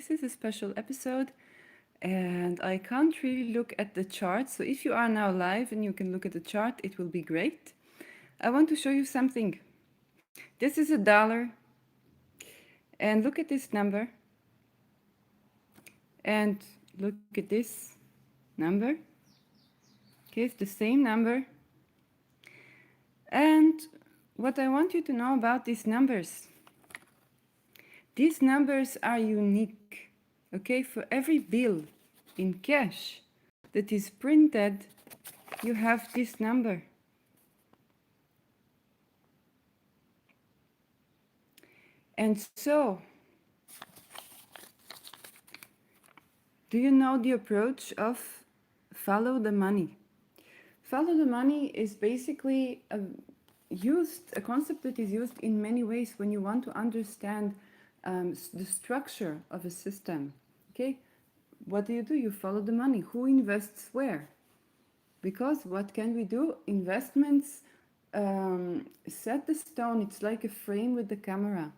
this is a special episode and I can't really look at the chart. So if you are now live and you can look at the chart, it will be great. I want to show you something. This is $1 and look at this number and look at this number. Okay, it's the same number. And what I want you to know about these numbers are unique. Okay, for every bill in cash that is printed, you have this number. And so, do you know the approach of follow the money? Follow the money is basically a concept that is used in many ways when you want to understand the structure of a system. Okay, what do? You follow the money. Who invests where? Because what can we do? Investments set the stone. It's like a frame with the camera.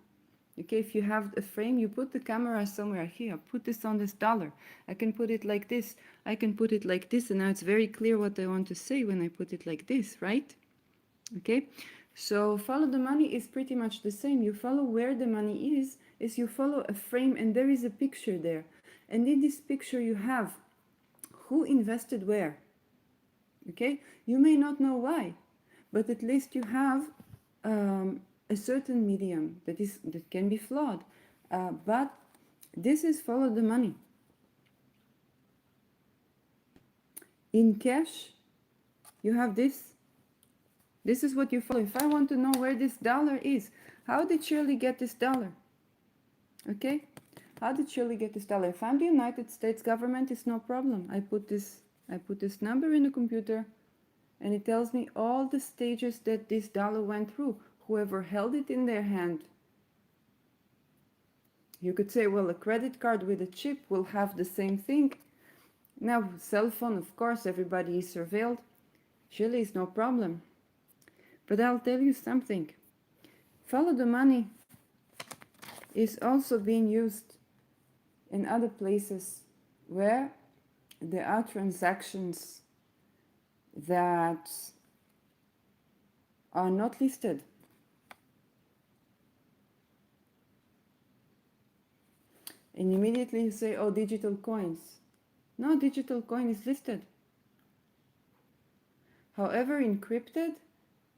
Okay, if you have a frame, you put the camera somewhere here. Put this on this $. I can put it like this. I can put it like this. And now it's very clear what I want to say when I put it like this, right? Okay, so follow the money is pretty much the same. You follow where the money is you follow a frame and there is a picture there. And in this picture you have who invested where. Okay, you may not know why, but at least you have a certain medium that can be flawed, but this is follow the money. In cash, you have this. This is what you follow. If I want to know where this $1 is, how did Shirley get this $1? Okay, how did Shirley get this $1? If I'm the United States government, it's no problem. I put this number in the computer, and it tells me all the stages that this $1 went through. Whoever held it in their hand. You could say, well, a credit card with a chip will have the same thing. Now, cell phone, of course, everybody is surveilled. Chile is no problem. But I'll tell you something. Follow the money is also being used in other places where there are transactions that are not listed. And immediately you say, oh, digital coins. No, digital coin is listed. However, encrypted,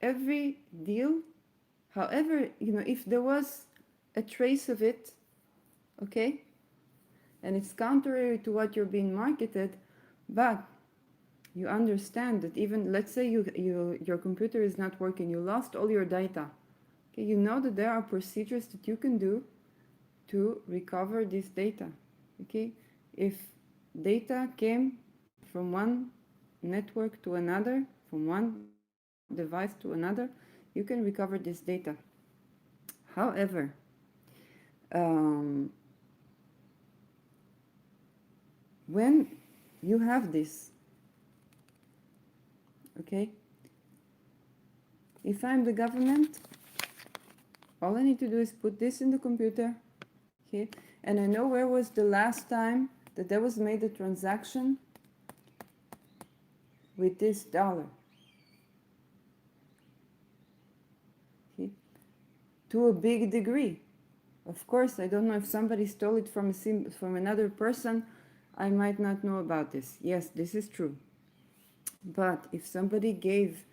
every deal, however, if there was a trace of it, okay, and it's contrary to what you're being marketed, but you understand that even, let's say your computer is not working, you lost all your data, okay, you know that there are procedures that you can do to recover this data. Okay, if data came from one network to another, from one device to another, you can recover this data. However, when you have this, okay, if I'm the government, all I need to do is put this in the computer. Okay, and I know where was the last time that there was made a transaction with this $1. Okay, to a big degree. Of course, I don't know if somebody stole it from another person. I might not know about this. Yes, this is true. But if somebody gave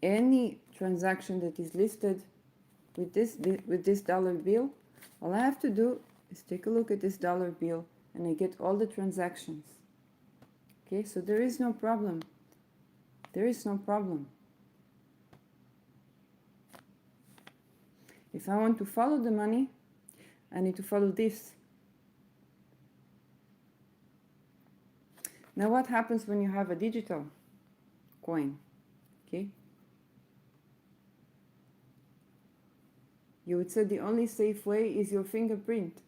any transaction that is listed with this dollar bill, all I have to do is take a look at this dollar bill and I get all the transactions. Okay, so there is no problem. There is no problem. If I want to follow the money, I need to follow this. Now what happens when you have a digital coin? Okay, you would say the only safe way is your fingerprint.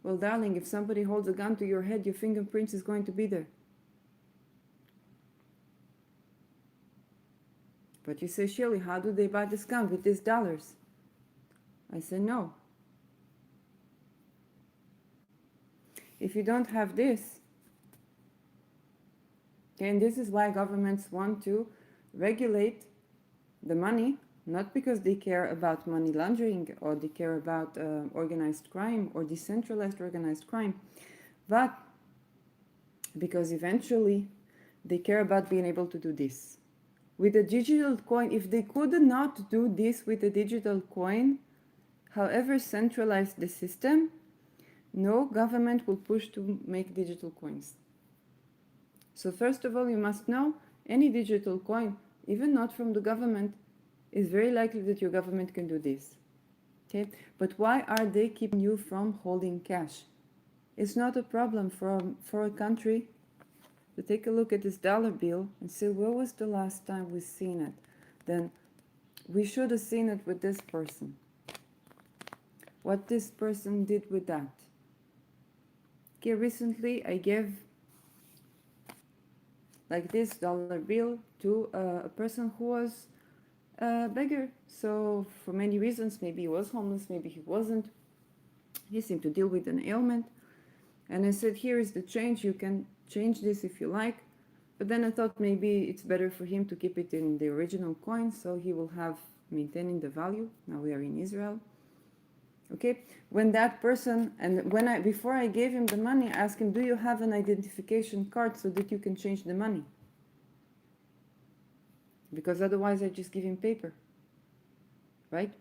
Well, darling, if somebody holds a gun to your head, your fingerprint is going to be there. But you say, Shirley, how do they buy this gun with these dollars? I say, no. If you don't have this, okay, and this is why governments want to regulate the money, not because they care about money laundering or they care about organized crime or decentralized organized crime, but because eventually they care about being able to do this. With a digital coin, if they could not do this with a digital coin, however centralized the system, no government will push to make digital coins. So first of all, you must know any digital coin, even not from the government, is very likely that your government can do this. Okay? But why are they keeping you from holding cash? It's not a problem for a country to take a look at this dollar bill and say, where was the last time we seen it? Then we should have seen it with this person. What this person did with that. Okay, recently I gave like this dollar bill to a person who was a beggar. So for many reasons, maybe he was homeless, maybe he wasn't. He seemed to deal with an ailment. And I said, here is the change. You can change this if you like. But then I thought maybe it's better for him to keep it in the original coin, so he will have maintaining the value. Now we are in Israel. Okay, when that person, and before I gave him the money, I asked him, do you have an identification card so that you can change the money? Because otherwise I just give him paper, right?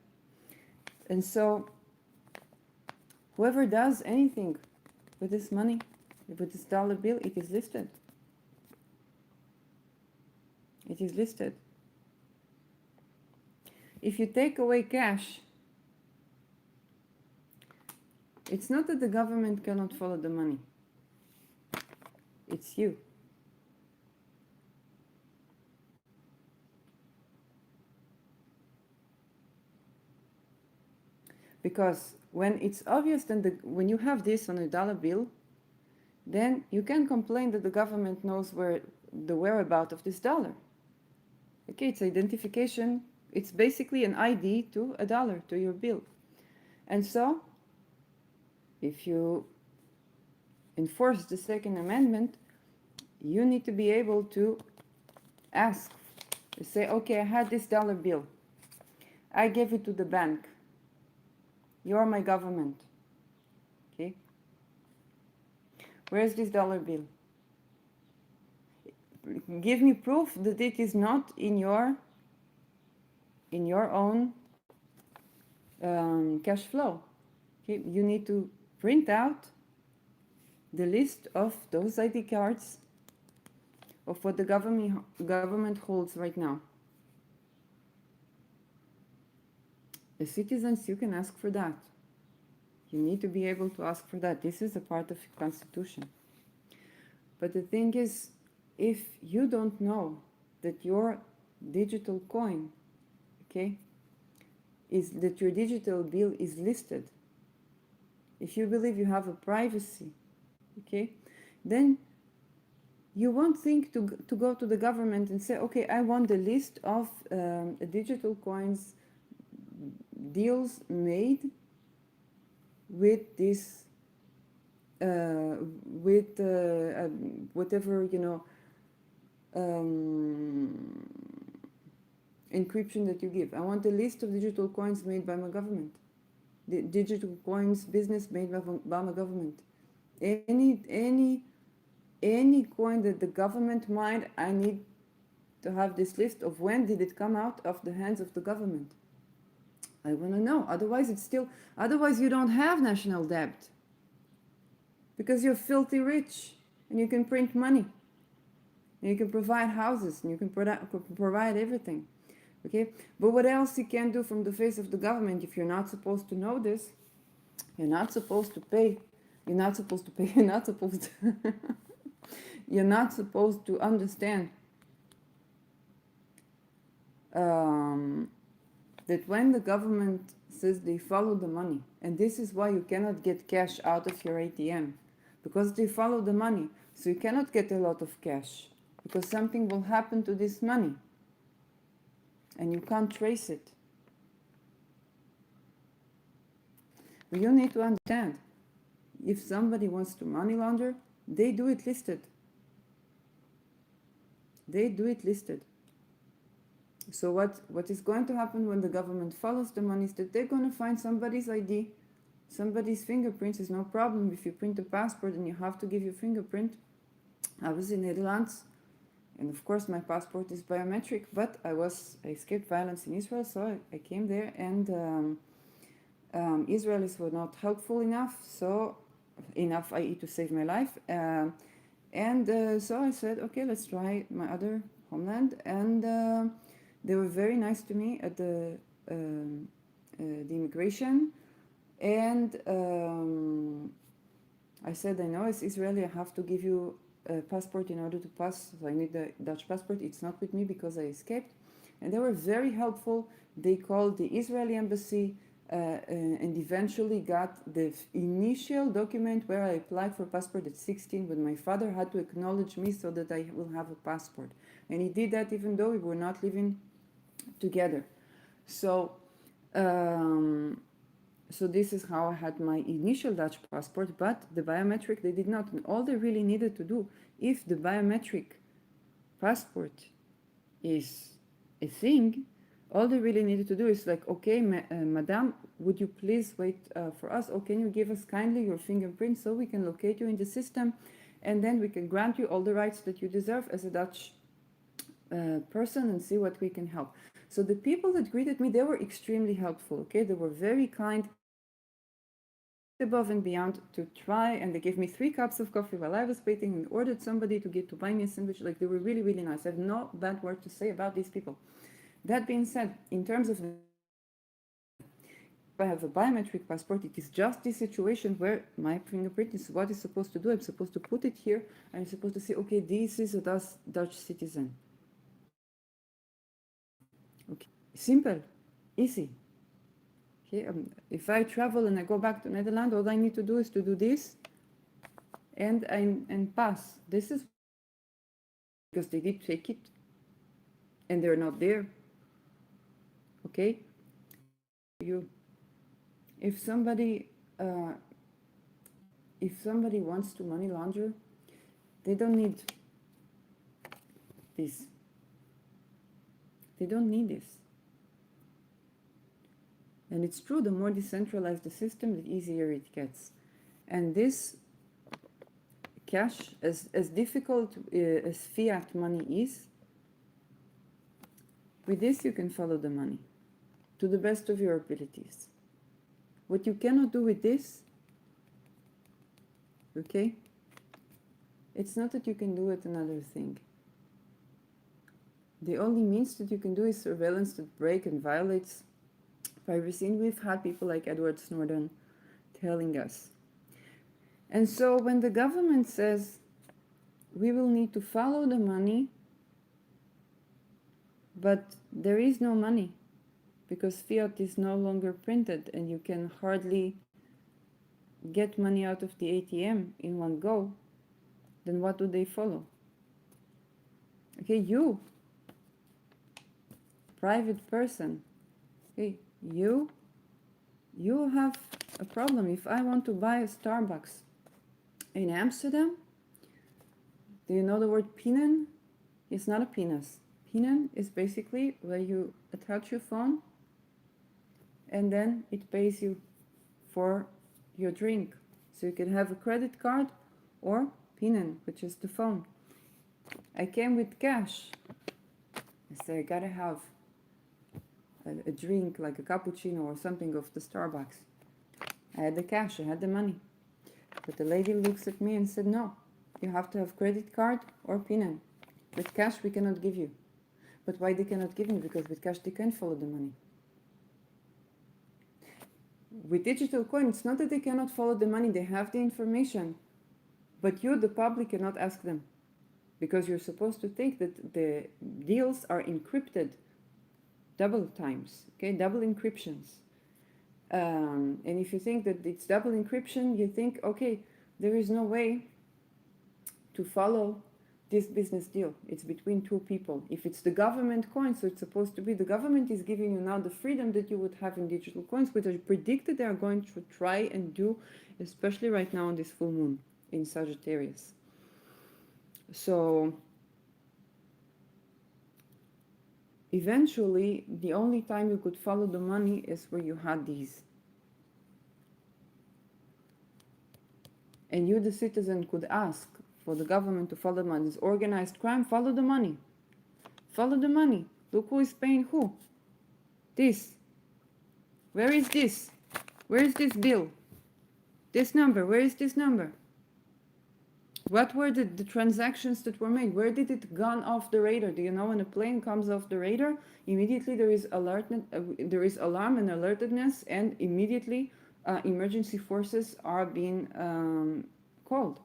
And so whoever does anything with this money, with this dollar bill, it is listed. It is listed. If you take away cash, it's not that the government cannot follow the money. It's you. Because when it's obvious, then when you have this on a dollar bill, then you can complain that the government knows where the whereabouts of this dollar. Okay, it's identification. It's basically an ID to a dollar, to your bill. And so, if you enforce the Second Amendment, you need to be able to ask, say, okay, I had this dollar bill. I gave it to the bank. You're my government. Okay? Where's this dollar bill? Give me proof that it is not in your own cash flow. Okay? You need to print out the list of those ID cards of what the government holds right now. The citizens, you can ask for that. You need to be able to ask for that. This is a part of the Constitution. But the thing is, if you don't know that your digital coin, okay, is that your digital bill is listed, if you believe you have a privacy, okay, then you won't think to go to the government and say, okay, I want the list of digital coins deals made with this whatever, you know, encryption that you give. I want a list of digital coins made by my government, the digital coins business made by my government. Any coin that the government mined, I need to have this list of when did it come out of the hands of the government. I want to know. Otherwise you don't have national debt, because you're filthy rich and you can print money and you can provide houses and you can provide everything. Okay, but what else you can do from the face of the government if you're not supposed to know this? You're not supposed to pay. You're not supposed to pay. You're not supposed to. You're not supposed to understand that when the government says they follow the money, and this is why you cannot get cash out of your ATM, because they follow the money. So you cannot get a lot of cash, because something will happen to this money, and you can't trace it. But you need to understand, if somebody wants to money launder, they do it listed. They do it listed. So what is going to happen when the government follows the money is that they're going to find somebody's ID, somebody's fingerprints. Is no problem if you print a passport and you have to give your fingerprint. I was in Netherlands, and of course my passport is biometric, but I escaped violence in Israel, so I came there, and Israelis were not helpful enough, i.e. to save my life, so I said, okay, let's try my other homeland, and they were very nice to me at the immigration, and I said, I know as Israeli I have to give you a passport in order to pass, so I need the Dutch passport. It's not with me because I escaped. And they were very helpful. They called the Israeli embassy and eventually got the initial document where I applied for passport at 16, but my father had to acknowledge me so that I will have a passport. And he did that even though we were not living together. So this is how I had my initial Dutch passport, but the biometric they did not. And all they really needed to do, if the biometric passport is a thing, all they really needed to do is like, okay, madam, would you please wait for us, or can you give us kindly your fingerprint so we can locate you in the system, and then we can grant you all the rights that you deserve as a Dutch person and see what we can help. So the people that greeted me, they were extremely helpful, okay? They were very kind, above and beyond to try, and they gave me 3 cups of coffee while I was waiting and ordered somebody to buy me a sandwich. Like, they were really, really nice. I have no bad word to say about these people. That being said, in terms of if I have a biometric passport, it is just this situation where my fingerprint is what it's supposed to do. I'm supposed to put it here, and I'm supposed to say, okay, this is a Dutch citizen. Okay, simple, easy. Okay, if I travel and I go back to Netherlands, all I need to do is to do this and pass. This is because they did take it and they're not there. Okay, you. If somebody wants to money launder, they don't need this. They don't need this. And it's true, the more decentralized the system, the easier it gets. And this cash, as difficult as fiat money is, with this you can follow the money to the best of your abilities. What you cannot do with this, okay, it's not that you can do it another thing. The only means that you can do is surveillance that breaks and violates privacy, and we've had people like Edward Snowden telling us. And so when the government says we will need to follow the money, but there is no money because fiat is no longer printed and you can hardly get money out of the ATM in one go, then what do they follow? Okay, you, private person, okay, you have a problem. If I want to buy a Starbucks in Amsterdam, do you know the word pinnen? It's not a penis. Pinnen is basically where you attach your phone and then it pays you for your drink. So you can have a credit card or pinnen, which is the phone. I came with cash. I say I gotta have a drink like a cappuccino or something of the Starbucks. I had the cash, I had the money. But the lady looks at me and said, no, you have to have credit card or pinnen. With cash we cannot give you. But why they cannot give me? Because with cash they can follow the money. With digital coin, it's not that they cannot follow the money, they have the information. But you, the public, cannot ask them. Because you're supposed to think that the deals are encrypted double times, okay, double encryptions. And if you think that it's double encryption, you think, okay, there is no way to follow this business deal. It's between two people. If it's the government coin, so it's supposed to be the government is giving you now the freedom that you would have in digital coins, which are predicted they are going to try and do, especially right now on this full moon in Sagittarius. So eventually, the only time you could follow the money is where you had these. And you, the citizen, could ask for the government to follow the money. This organized crime, follow the money. Follow the money. Look who is paying who. This. Where is this? Where is this bill? This number. Where is this number? What were the transactions that were made? Where did it gone off the radar? Do you know when a plane comes off the radar, immediately there is alarm and alertedness, and immediately emergency forces are being called.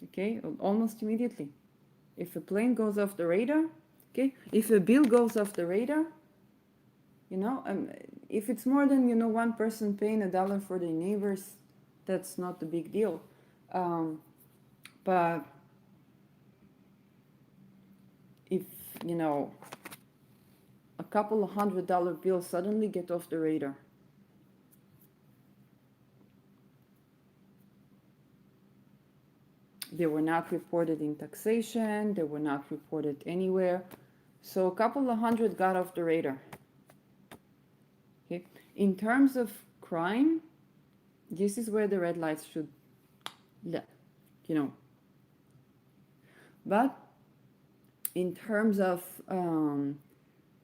Okay, almost immediately. If a plane goes off the radar, okay, if a bill goes off the radar, you know, if it's more than, you know, one person paying $1 for their neighbors, that's not a big deal. But if, you know, a couple of $100 bills suddenly get off the radar, they were not reported in taxation, they were not reported anywhere. So a couple of hundred got off the radar. Okay. In terms of crime, this is where the red lights should, you know. But in terms of, and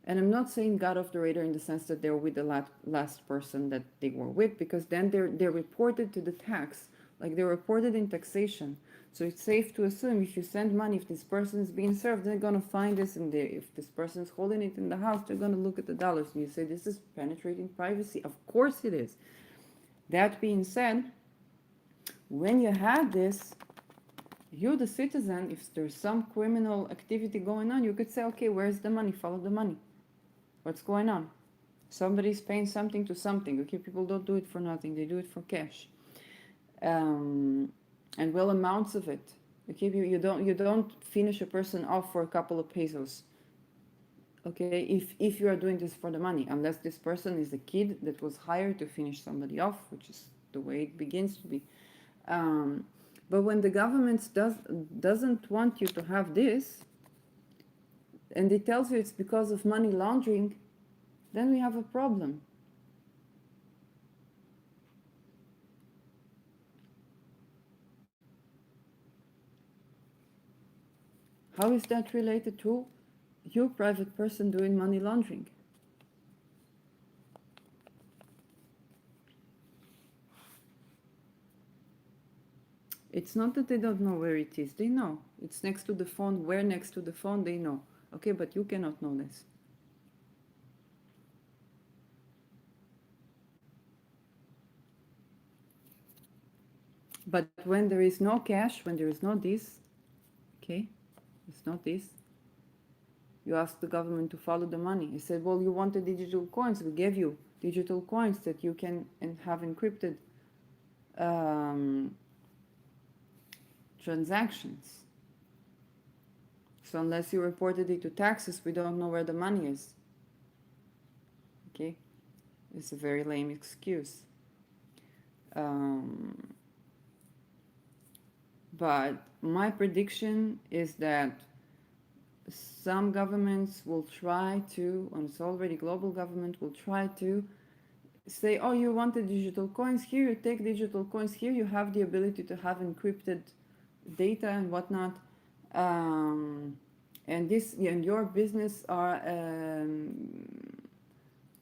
I'm not saying got off the radar in the sense that they were with the last person that they were with, because then they're reported to the tax, like they're reported in taxation. So it's safe to assume if you send money, if this person is being served, they're going to find this in there. If this person is holding it in the house, they're going to look at the dollars. And you say, this is penetrating privacy. Of course it is. That being said, when you had this, you, the citizen, if there's some criminal activity going on, you could say, okay, where's the money? Follow the money. What's going on? Somebody's paying something to something. Okay, people don't do it for nothing. They do it for cash. And well, amounts of it. Okay, you don't finish a person off for a couple of pesos. Okay, if you are doing this for the money, unless this person is a kid that was hired to finish somebody off, which is the way it begins to be. But when the government doesn't want you to have this, and it tells you it's because of money laundering, then we have a problem. How is that related to you, private person, doing money laundering? It's not that they don't know where it is. They know. It's next to the phone. Where next to the phone, they know. Okay, but you cannot know this. But when there is no cash, when there is no this, okay, it's not this, you ask the government to follow the money. You said, well, you wanted digital coins. We gave you digital coins that you can have encrypted transactions. So unless you reported it to taxes, we don't know where the money is. Okay? It's a very lame excuse. But my prediction is that some governments will try to, and it's already global government, will try to say, oh, you wanted digital coins, here you take digital coins, here you have the ability to have encrypted data and whatnot, and this and your business are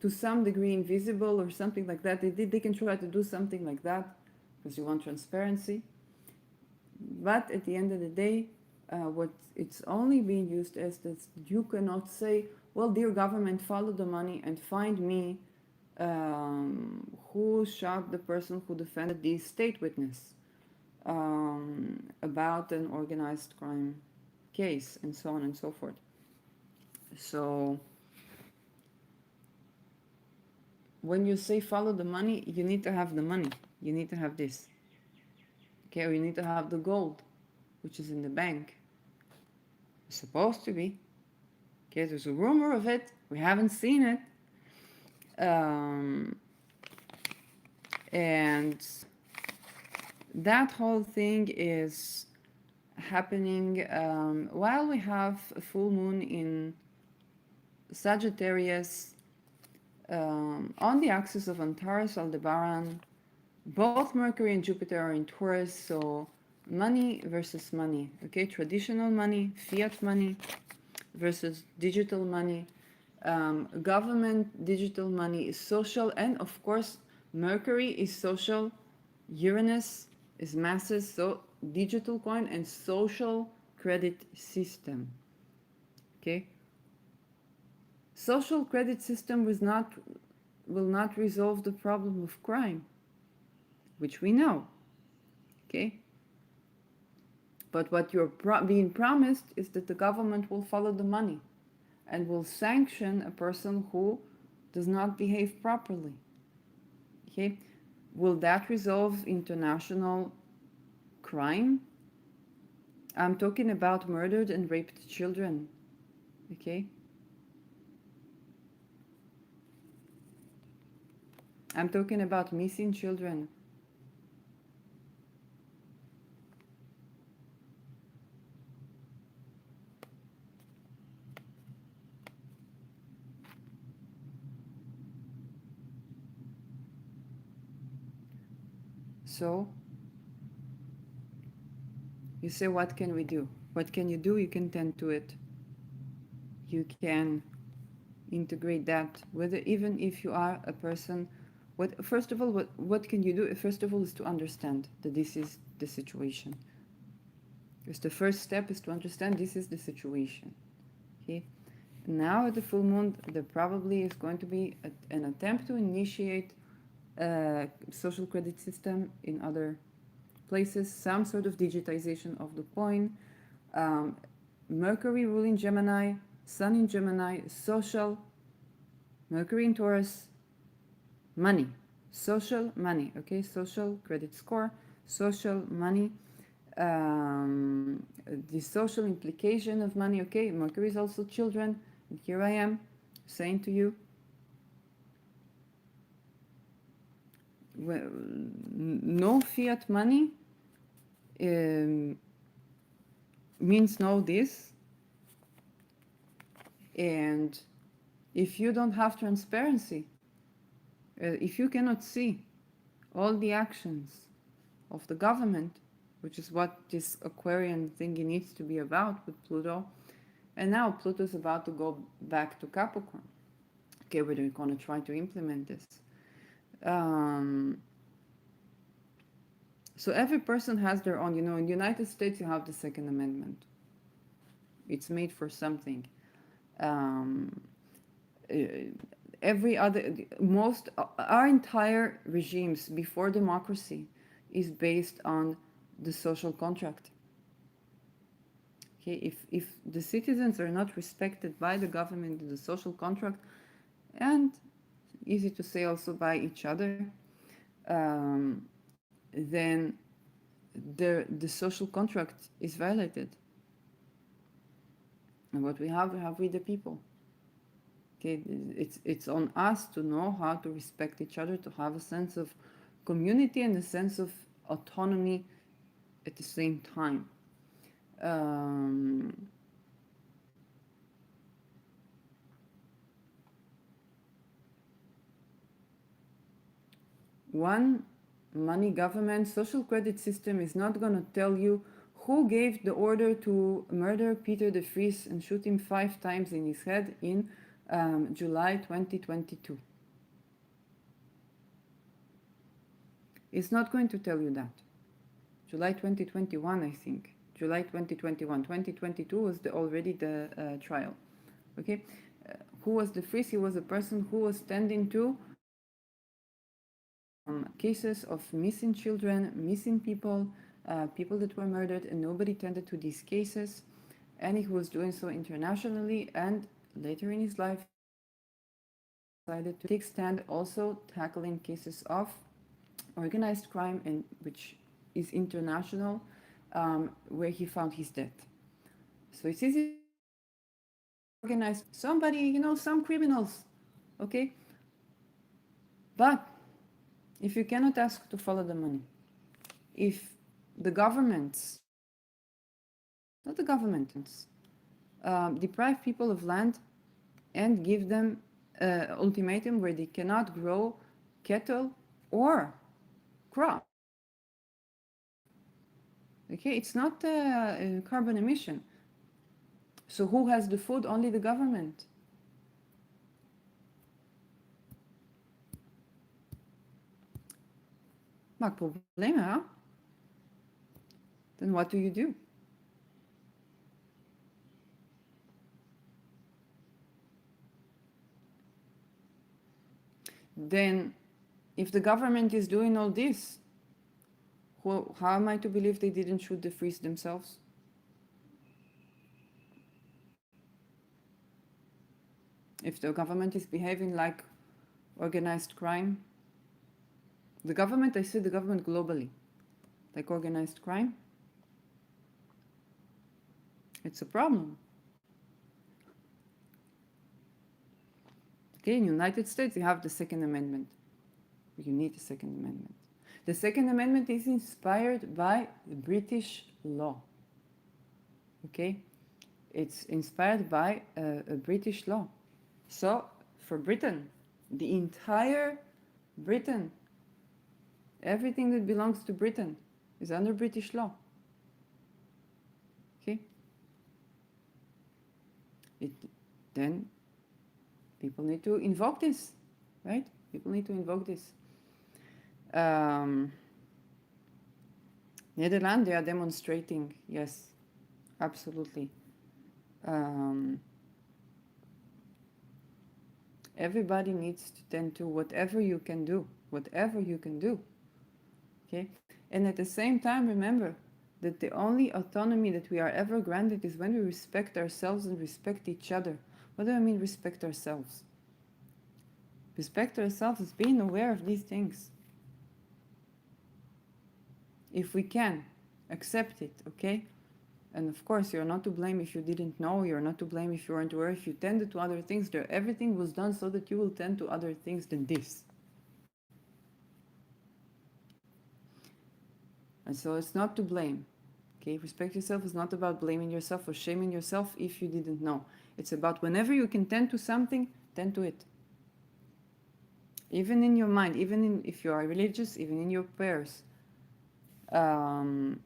to some degree invisible or something like that. They can try to do something like that because you want transparency. But at the end of the day, what it's only being used as that you cannot say, well, dear government, follow the money and find me who shot the person who defended the state witness about an organized crime case, and so on and so forth. So when you say follow the money, you need to have the money. You need to have this. Okay, or you need to have the gold, which is in the bank. It's supposed to be. Okay, there's a rumor of it. We haven't seen it. Um, and that whole thing is happening while we have a full moon in Sagittarius on the axis of Antares Aldebaran. Both Mercury and Jupiter are in Taurus, so money versus money. Okay, traditional money, fiat money versus digital money. Government digital money is social, and of course, Mercury is social, Uranus is masses, so digital coin and social credit system. Okay, social credit system will not resolve the problem of crime, which we know. Okay, but what you're being promised is that the government will follow the money and will sanction a person who does not behave properly. Okay, will that resolve international crime? I'm talking about murdered and raped children. Okay, I'm talking about missing children. So you say, what can we do? What can you do? You can tend to it. You can integrate that, whether even if you are a person. First of all, what can you do? First of all, is to understand that this is the situation. Because the first step is to understand this is the situation. Okay. Now at the full moon, there probably is going to be an attempt to initiate a social credit system in other places, some sort of digitization of the coin. Mercury ruling Gemini, Sun in Gemini, social, Mercury in Taurus, money, social money, okay, social credit score, social money, the social implication of money, okay, Mercury is also children, and here I am saying to you, well, no fiat money means no this, and if you don't have transparency, if you cannot see all the actions of the government, which is what this Aquarian thingy needs to be about with Pluto, and now Pluto's about to go back to Capricorn. Okay, we're going to try to implement this. So every person has their own, in the United States you have the Second Amendment. It's made for something. Every other, our entire regimes before democracy is based on the social contract. Okay, if the citizens are not respected by the government in the social contract, and easy to say also by each other, then the social contract is violated. And what we have with the people. Okay, it's on us to know how to respect each other, to have a sense of community and a sense of autonomy at the same time. One money government social credit system is not going to tell you who gave the order to murder Peter de Vries and shoot him 5 times in his head in July 2022. It's not going to tell you that. July 2021, I think. July 2021. 2022 was already the trial. Okay? Who was de Vries? He was a person who was tending to cases of missing children, missing people, people that were murdered, and nobody tended to these cases. And he was doing so internationally, and later in his life decided to take stand, also tackling cases of organized crime, and which is international, where he found his death. So it's easy to organize somebody, some criminals, okay? But if you cannot ask to follow the money, if the governments, not the governments, deprive people of land and give them an ultimatum where they cannot grow cattle or crops. Okay, it's not carbon emission. So who has the food? Only the government. Maakt problemen, hè? Then what do you do? Then, if the government is doing all this, how am I to believe they didn't shoot the freeze themselves? If the government is behaving like organized crime, the government, I say the government globally, like organized crime, it's a problem. Okay, in the United States, you have the Second Amendment. You need the Second Amendment. The Second Amendment is inspired by the British law. Okay, it's inspired by a British law. So, for Britain, the entire Britain, everything that belongs to Britain is under British law. Okay? Then people need to invoke this, right? People need to invoke this. Netherlands, they are demonstrating, yes, absolutely. Everybody needs to tend to whatever you can do, okay? And at the same time, remember that the only autonomy that we are ever granted is when we respect ourselves and respect each other. What do I mean respect ourselves? Respect ourselves is being aware of these things. If we can, accept it, okay? And of course, you're not to blame if you didn't know, you're not to blame if you weren't aware, if you tended to other things, everything was done so that you will tend to other things than this. And so it's not to blame, okay? Respect yourself is not about blaming yourself or shaming yourself if you didn't know. It's about whenever you can tend to something, tend to it. Even in your mind, if you are religious, even in your prayers. And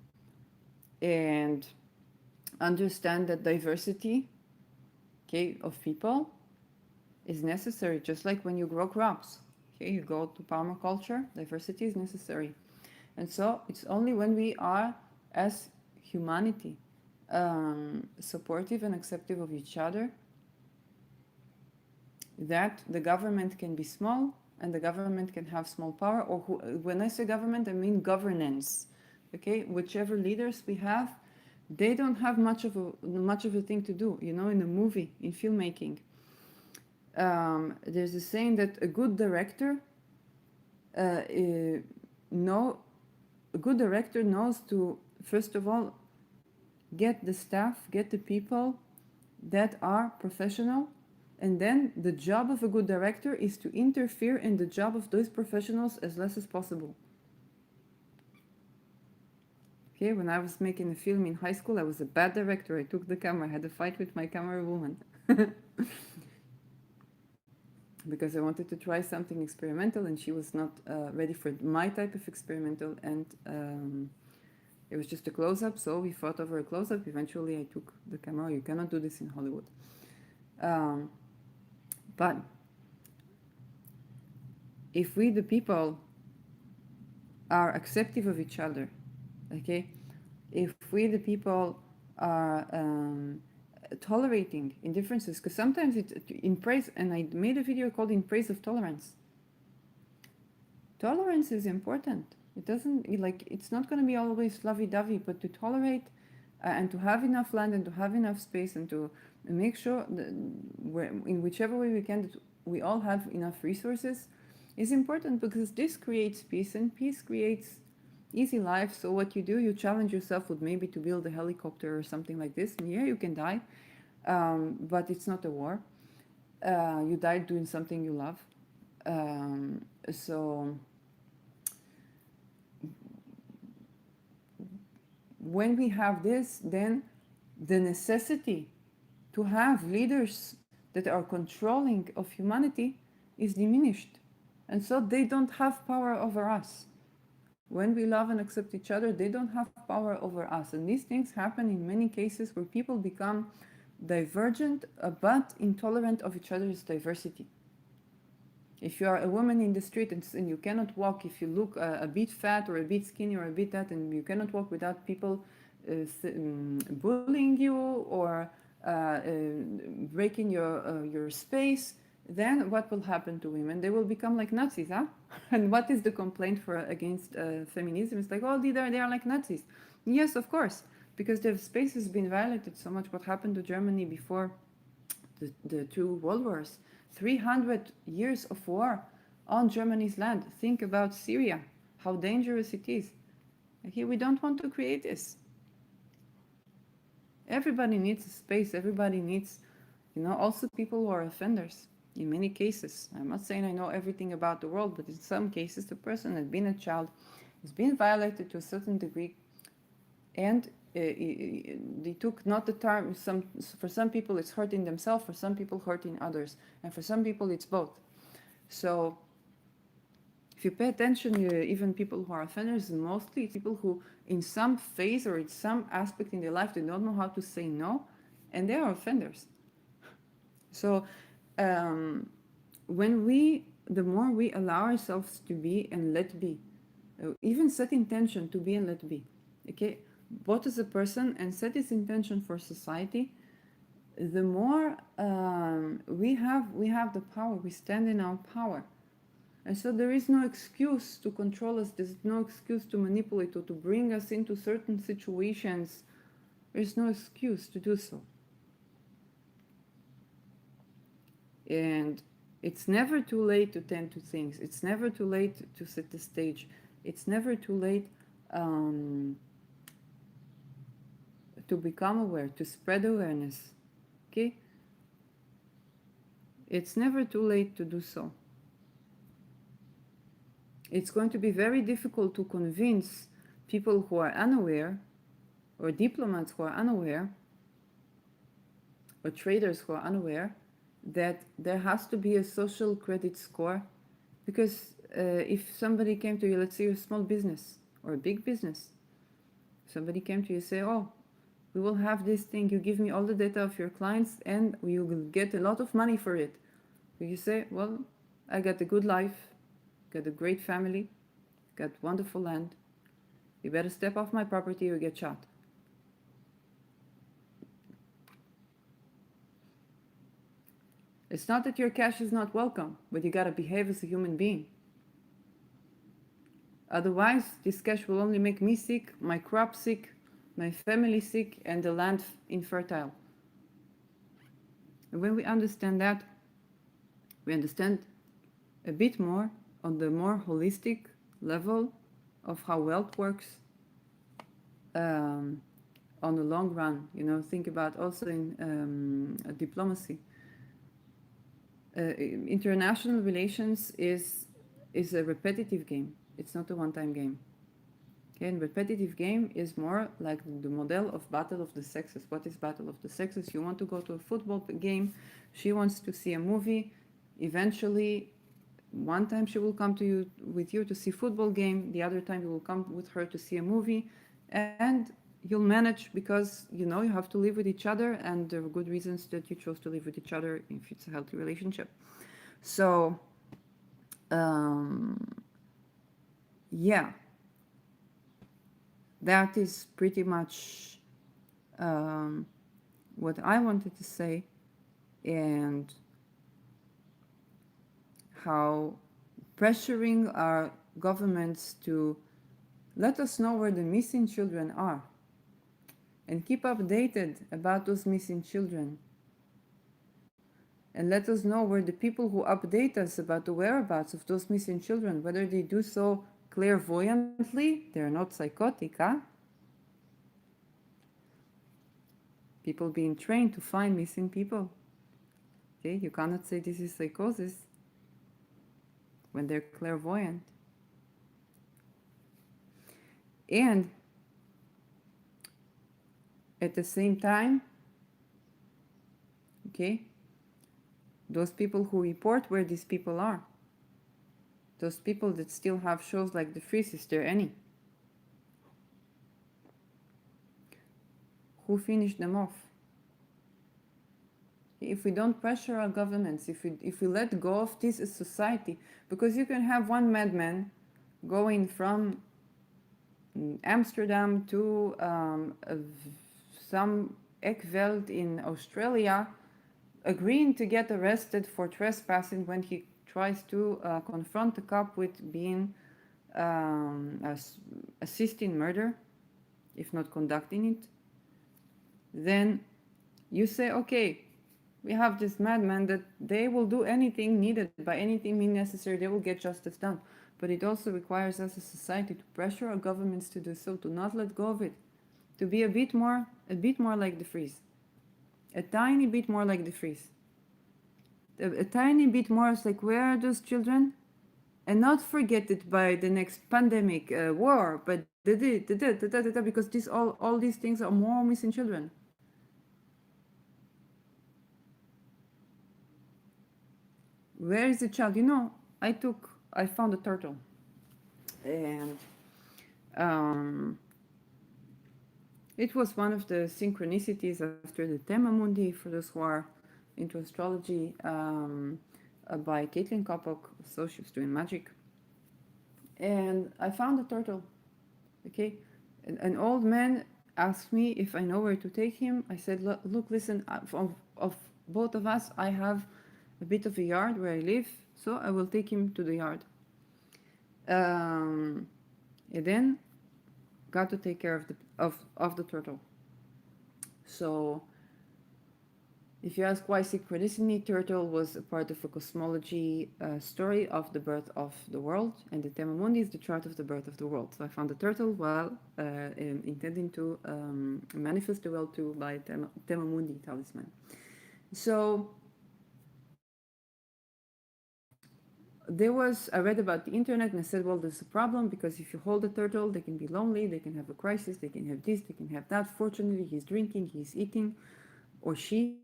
understand that diversity, okay, of people is necessary, just like when you grow crops. Okay, you go to permaculture, diversity is necessary. And so it's only when we are, as humanity, supportive and accepting of each other, that the government can be small and the government can have small power. Or when I say government, I mean governance. Okay, whichever leaders we have, they don't have much of a thing to do. In a movie, in filmmaking, there's a saying that a good director, a good director knows to, first of all, get the staff, get the people that are professional, and then the job of a good director is to interfere in the job of those professionals as less as possible. Okay, when I was making a film in high school, I was a bad director. I took the camera, I had a fight with my camera woman. Because I wanted to try something experimental and she was not ready for my type of experimental, and it was just a close-up, so we fought over a close-up. Eventually I took the camera. You cannot do this in Hollywood. But if we, the people, are accepting of each other, okay, if we, the people, are tolerating indifferences, because sometimes it's in praise, and I made a video called In Praise of Tolerance. Tolerance is important. It doesn't, it's not going to be always lovey-dovey, but to tolerate and to have enough land and to have enough space and to make sure that in whichever way we can, that we all have enough resources is important, because this creates peace, and peace creates easy life. So what you do, you challenge yourself with maybe to build a helicopter or something like this. And yeah, you can die, but it's not a war. You died doing something you love. So when we have this, then the necessity to have leaders that are controlling of humanity is diminished. And so they don't have power over us. When we love and accept each other, they don't have power over us. And these things happen in many cases where people become divergent but intolerant of each other's diversity. If you are a woman in the street and you cannot walk, if you look a bit fat or a bit skinny or a bit that, and you cannot walk without people bullying you or breaking your space, then what will happen to women? They will become like Nazis, huh? And what is the complaint for against feminism? It's like, oh, they are like Nazis. Yes, of course, because their space has been violated so much. What happened to Germany before the two world wars? 300 years of war on Germany's land. Think about Syria, how dangerous it is. Here we don't want to create this. Everybody needs a space. Everybody needs, also people who are offenders in many cases. I'm not saying I know everything about the world, but in some cases, the person has been a child, has been violated to a certain degree, and they took not the time. For some people, it's hurting themselves. For some people, hurting others, and for some people, it's both. So if you pay attention, even people who are offenders, mostly it's people who, in some phase or in some aspect in their life, they don't know how to say no, and they are offenders. So, the more we allow ourselves to be and let be, even set intention to be and let be, okay, both as a person and set this intention for society, the more we have the power. We stand in our power. And so there is no excuse to control us. There's no excuse to manipulate or to bring us into certain situations. There's no excuse to do so. And it's never too late to tend to things. It's never too late to set the stage. It's never too late to become aware, to spread awareness. Okay? It's never too late to do so. It's going to be very difficult to convince people who are unaware, or diplomats who are unaware, or traders who are unaware, that there has to be a social credit score. Because if somebody came to you, let's say you're a small business or a big business, somebody came to you and say, oh, we will have this thing, you give me all the data of your clients and you will get a lot of money for it. You say, well, I got a good life, got a great family, got wonderful land. You better step off my property or get shot. It's not that your cash is not welcome, but you gotta behave as a human being. Otherwise, this cash will only make me sick, my crop sick, my family sick, and the land infertile. And when we understand that, we understand a bit more on the more holistic level of how wealth works on the long run. Think about also in diplomacy. International relations is a repetitive game. It's not a one-time game. Okay, and repetitive game is more like the model of battle of the sexes. What is battle of the sexes? You want to go to a football game. She wants to see a movie. Eventually, one time she will come with you to see football game. The other time you will come with her to see a movie, and you'll manage because you have to live with each other, and there are good reasons that you chose to live with each other if it's a healthy relationship. So, yeah, that is pretty much what I wanted to say, and how pressuring our governments to let us know where the missing children are and keep updated about those missing children, and let us know where the people who update us about the whereabouts of those missing children, whether they do so clairvoyantly, they're not psychotic, huh? People being trained to find missing people. Okay, you cannot say this is psychosis when they're clairvoyant. And at the same time, okay, those people who report where these people are, those people that still have shows like the Freeze, is there any? Who finished them off? If we don't pressure our governments, if we let go of this as society, because you can have one madman going from Amsterdam to some Ekveld in Australia, agreeing to get arrested for trespassing when he tries to confront a cop with being assisting murder, if not conducting it, then you say, okay, we have this madman that they will do anything needed, by anything means necessary, they will get justice done. But it also requires us as a society to pressure our governments to do so, to not let go of it, to be a bit more like the Freeze, a tiny bit more like the Freeze, a tiny bit more. It's like, where are those children? And not forget it by the next pandemic, war, but because all these things are more missing children. Where is the child? You know, I found a turtle, and it was one of the synchronicities after the Tema Mundi, for those who are into astrology, by Caitlin Kopok, so she was doing magic. And I found a turtle, okay? An old man asked me if I know where to take him. I said, look, listen, of both of us, I have a bit of a yard where I live, so I will take him to the yard. And then got to take care of the turtle. So if you ask why synchronicity, turtle was a part of a cosmology story of the birth of the world, and the Tema Mundi is the chart of the birth of the world. So I found the turtle while intending to manifest the world too by Tema Mundi talisman. So I read about the internet, and I said, well, there's a problem, because if you hold a turtle, they can be lonely, they can have a crisis, they can have this, they can have that. Fortunately, he's drinking, he's eating, or she,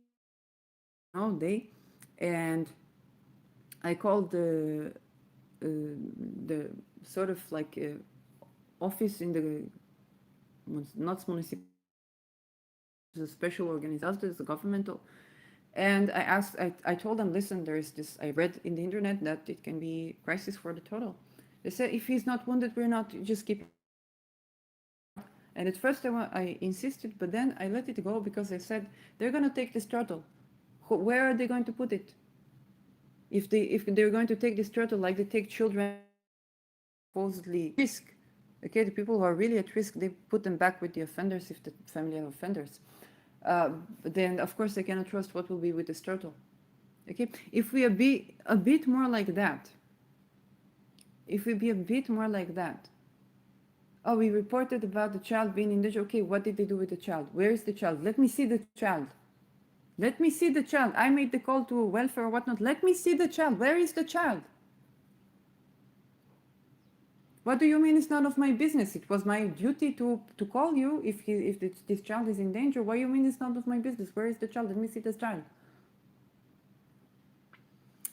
they. And I called the sort of like office in the, not municipal, a special organization, there's a governmental. And I told them, listen, there's this, I read in the internet that it can be crisis for the turtle. They said, if he's not wounded, we're not, just keep it. And at first I insisted, but then I let it go, because I said, they're going to take this turtle. Where are they going to put it? If they're going to take this turtle like they take children, supposedly risk, okay, the people who are really at risk, they put them back with the offenders, if the family of offenders. Then of course they cannot trust what will be with this turtle. Okay, if we be a bit more like that, oh, we reported about the child being in danger. Okay, what did they do with the child? Where is the child? Let me see the child. Let me see the child. I made the call to welfare or whatnot. Let me see the child. Where is the child? What do you mean it's none of my business? It was my duty to call you if this child is in danger. What do you mean it's none of my business? Where is the child? Let me see this child.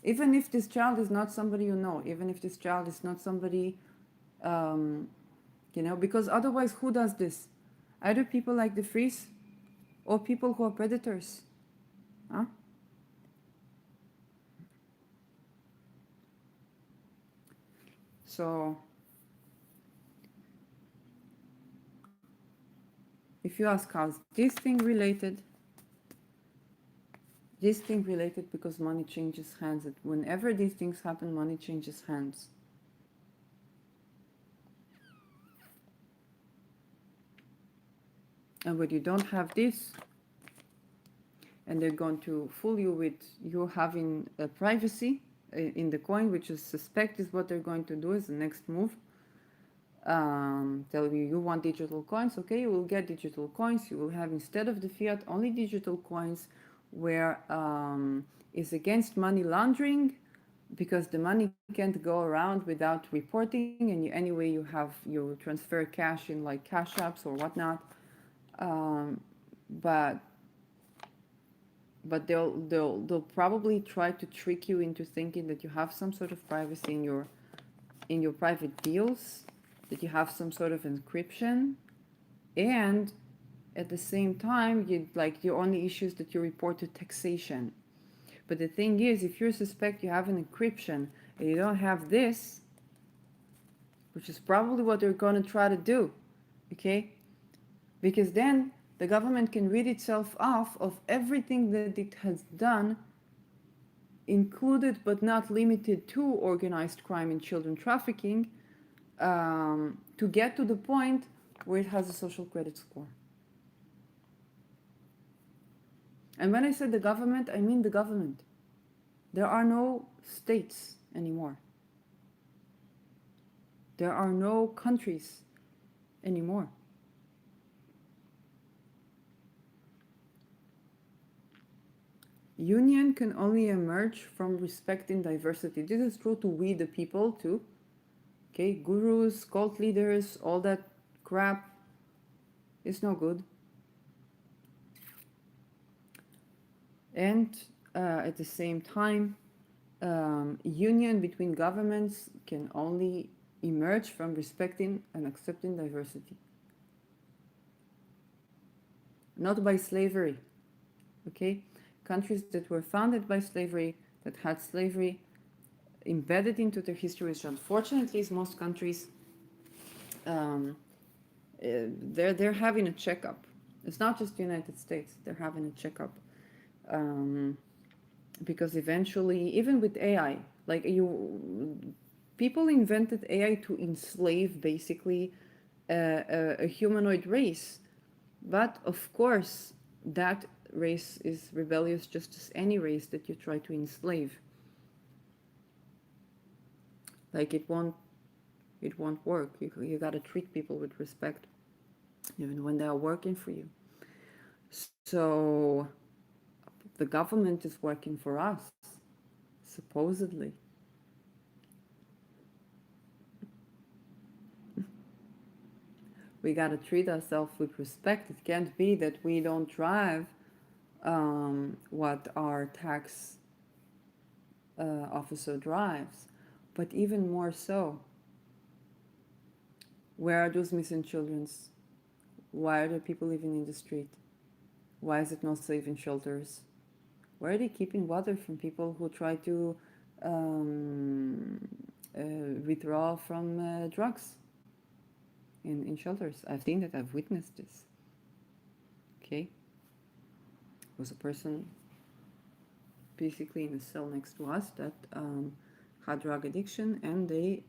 Even if this child is not somebody you know, even if this child is not somebody, because otherwise who does this? Either people like the Freeze or people who are predators. Huh? So if you ask how is this thing related, because money changes hands. Whenever these things happen, money changes hands. And when you don't have this, and they're going to fool you with you having a privacy in the coin, which I suspect is what they're going to do as the next move. tell you want digital coins. Okay, you will get digital coins. You will have, instead of the fiat, only digital coins, where is against money laundering, because the money can't go around without reporting, and anyway you transfer cash in like cash apps or whatnot. um, but they'll probably try to trick you into thinking that you have some sort of privacy in your private deals, that you have some sort of encryption, and at the same time, you like your only issues that you report to taxation. But the thing is, if you suspect you have an encryption and you don't have this, which is probably what they're going to try to do, okay? Because then the government can rid itself off of everything that it has done, included but not limited to organized crime and children trafficking, to get to the point where it has a social credit score. And when I said the government, I mean the government. There are no states anymore. There are no countries anymore. Union can only emerge from respecting diversity. This is true to we the people too. Okay, gurus, cult leaders, all that crap is no good. And at the same time, union between governments can only emerge from respecting and accepting diversity. Not by slavery, okay? Countries that were founded by slavery, that had slavery embedded into their history, which unfortunately is most countries, they're having a checkup. It's not just the United States, they're having a checkup. Because eventually, even with AI, like people invented AI to enslave basically a humanoid race. But of course, that race is rebellious just as any race that you try to enslave. Like it won't work. You gotta treat people with respect, even when they are working for you. So the government is working for us, supposedly. We gotta treat ourselves with respect. It can't be that we don't drive what our tax officer drives. But even more so, where are those missing children? Why are there people living in the street? Why is it not safe in shelters? Where are they keeping water from people who try to withdraw from drugs in shelters? I've seen that, I've witnessed this. Okay? There was a person basically in a cell next to us that had drug addiction, and they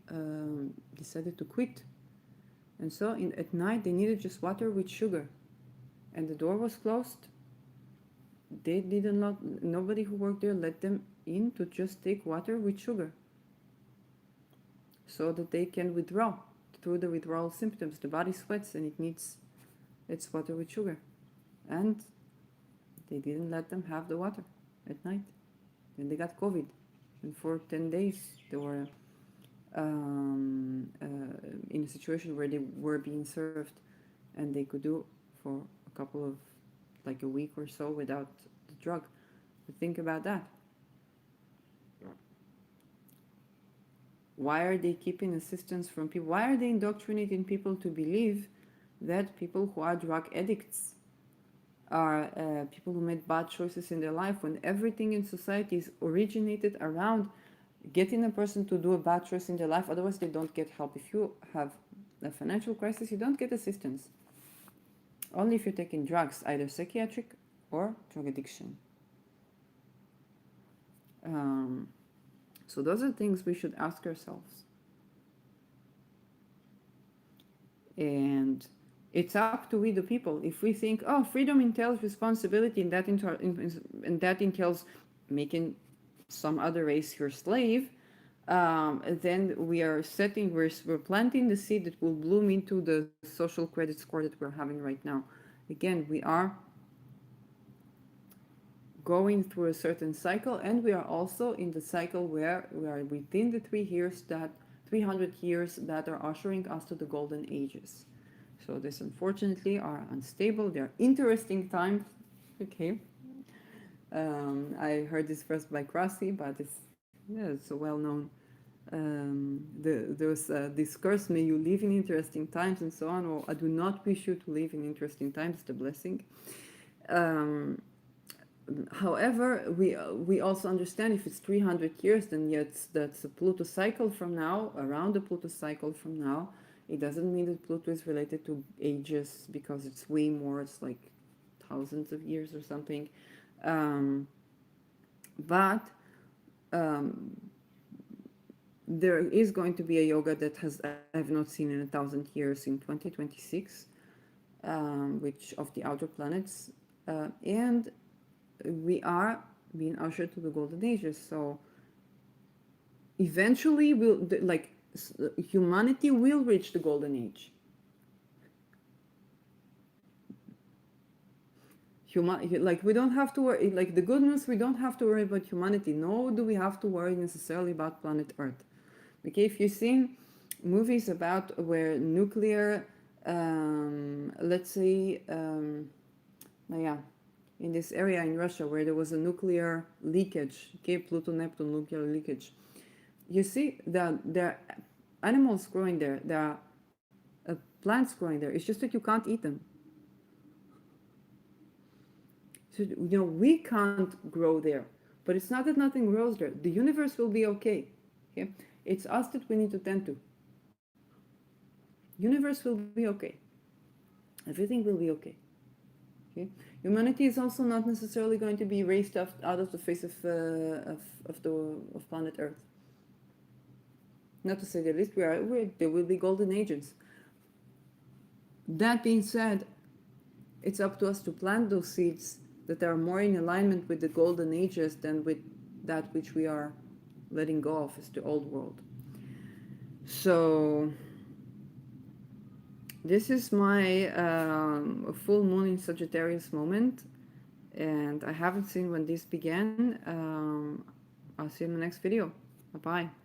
decided to quit. And so at night they needed just water with sugar, and the door was closed. They did not, nobody who worked there let them in to just take water with sugar, so that they can withdraw through the withdrawal symptoms. The body sweats and it needs its water with sugar, and they didn't let them have the water at night. Then they got COVID, and for 10 days they were in a situation where they were being served, and they could do for a couple of, like a week or so, without the drug. But think about that. Why are they keeping assistance from people? Why are they indoctrinating people to believe that people who are drug addicts are people who made bad choices in their life, when everything in society is originated around getting a person to do a bad choice in their life? Otherwise they don't get help. If you have a financial crisis, you don't get assistance. Only if you're taking drugs, either psychiatric or drug addiction. So those are things we should ask ourselves. And it's up to we the people. If we think, oh, freedom entails responsibility, and that entails making some other race your slave, And then we are setting, we're planting the seed that will bloom into the social credit score that we're having right now. Again, we are going through a certain cycle, and we are also in the cycle where we are within the 3 years that 300 years that are ushering us to the golden ages. So this unfortunately are unstable. They're interesting times. Okay. I heard this first by Krasi, but it's a well-known. There's this curse, may you live in interesting times and so on. Or I do not wish you to live in interesting times. It's a blessing. Um, However, we also understand if it's 300 years, then yet that's a Pluto cycle from now, around the Pluto cycle from now. It doesn't mean that Pluto is related to ages because it's way more, it's like thousands of years or something. Um, but um, there is going to be a yoga that I have not seen in 1,000 years in 2026, which of the outer planets. And we are being ushered to the golden ages. So eventually, humanity will reach the golden age. Like we don't have to worry. Like the good news, we don't have to worry about humanity. Nor do we have to worry necessarily about planet Earth. Okay, if you've seen movies about where nuclear, let's say, yeah, in this area in Russia where there was a nuclear leakage, okay, Pluto Neptune nuclear leakage. You see that there are animals growing there, there are plants growing there. It's just that you can't eat them. So we can't grow there, but it's not that nothing grows there. The universe will be okay. Okay, it's us that we need to tend to. Universe will be okay. Everything will be okay. Okay? Humanity is also not necessarily going to be erased out of the face of planet Earth. Not to say the least, there will be golden ages. That being said, it's up to us to plant those seeds that are more in alignment with the golden ages than with that which we are letting go of as the old world. So this is my full moon in Sagittarius moment, and I haven't seen when this began. I'll see you in the next video. Bye bye.